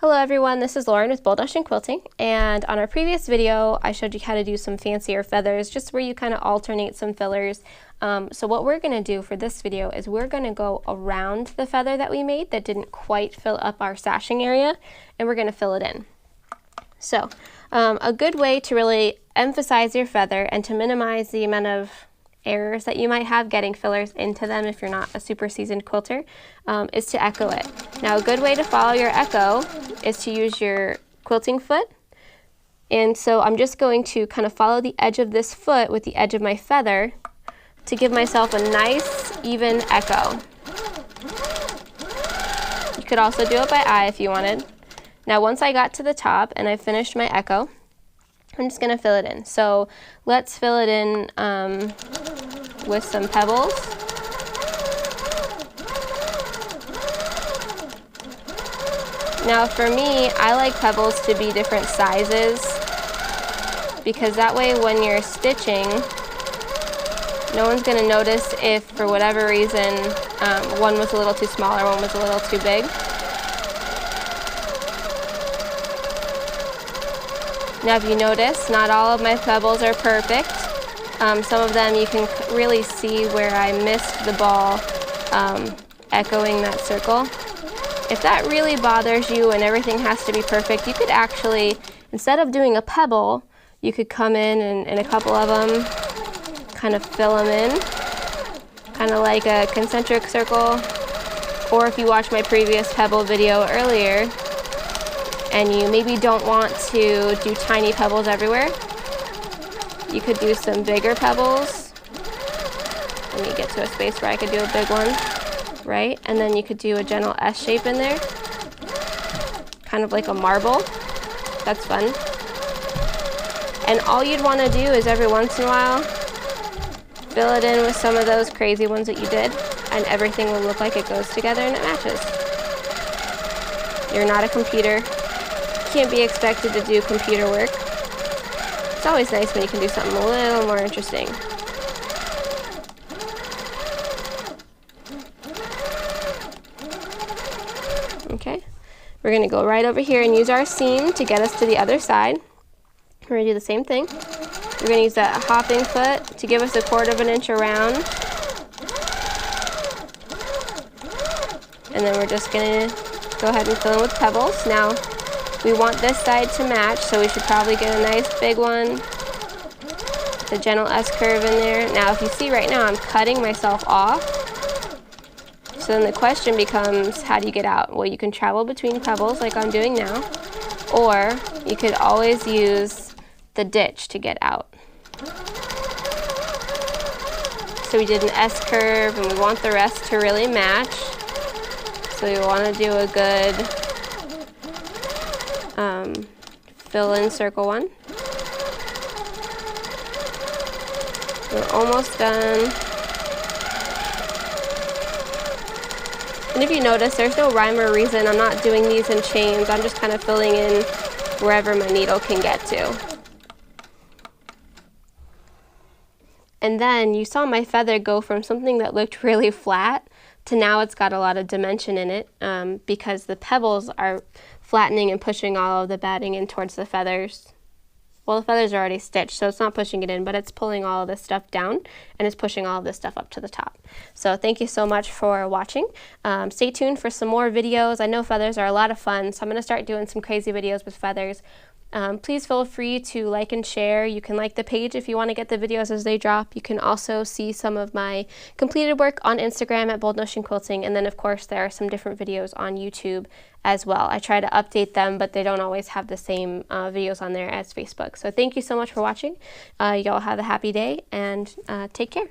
Hello everyone, this is Lauren with Bold Ocean Quilting, and on our previous video I showed you how to do some fancier feathers, just where you kind of alternate some fillers. So what we're going to do for this video is we're going to go around the feather that we made that didn't quite fill up our sashing area, and we're going to fill it in. So a good way to really emphasize your feather and to minimize the amount of errors that you might have getting fillers into them if you're not a super seasoned quilter is to echo it. Now a good way to follow your echo is to use your quilting foot, and so I'm just going to kind of follow the edge of this foot with the edge of my feather to give myself a nice even echo. You could also do it by eye if you wanted. Now once I got to the top and I finished my echo, I'm just going to fill it in. So let's fill it in with some pebbles. Now for me, I like pebbles to be different sizes because that way when you're stitching, no one's going to notice if for whatever reason one was a little too small or one was a little too big. Now if you notice, not all of my pebbles are perfect. Some of them you can really see where I missed the ball echoing that circle. If that really bothers you and everything has to be perfect, you could actually, instead of doing a pebble, you could come in and a couple of them, kind of fill them in, kind of like a concentric circle. Or if you watched my previous pebble video earlier, and you maybe don't want to do tiny pebbles everywhere, you could do some bigger pebbles. Let me get to a space where I could do a big one, right? And then you could do a gentle S shape in there, kind of like a marble. That's fun. And all you'd want to do is every once in a while, fill it in with some of those crazy ones that you did, and everything will look like it goes together and it matches. You're not a computer. Can't be expected to do computer work. It's always nice when you can do something a little more interesting. Okay, we're going to go right over here and use our seam to get us to the other side. We're going to do the same thing. We're going to use that hopping foot to give us a 1/4 inch around. And then we're just going to go ahead and fill in with pebbles. Now, we want this side to match, so we should probably get a nice big one. The gentle S curve in there. Now if you see right now, I'm cutting myself off. So then the question becomes, how do you get out? Well, you can travel between pebbles like I'm doing now, or you could always use the ditch to get out. So we did an S curve, and we want the rest to really match. So we want to do a good fill in circle one. We're almost done. And if you notice, there's no rhyme or reason. I'm not doing these in chains. I'm just kind of filling in wherever my needle can get to. And then you saw my feather go from something that looked really flat to now it's got a lot of dimension in it because the pebbles are flattening and pushing all of the batting in towards the feathers. Well, the feathers are already stitched, so it's not pushing it in, but it's pulling all of this stuff down and it's pushing all of this stuff up to the top. So thank you so much for watching. Stay tuned for some more videos. I know feathers are a lot of fun, so I'm going to start doing some crazy videos with feathers. Please feel free to like and share. You can like the page if you want to get the videos as they drop. You can also see some of my completed work on Instagram at Bold Ocean Quilting, and then of course there are some different videos on YouTube as well. I try to update them, but they don't always have the same videos on there as Facebook. So thank you so much for watching. Y'all have a happy day and take care.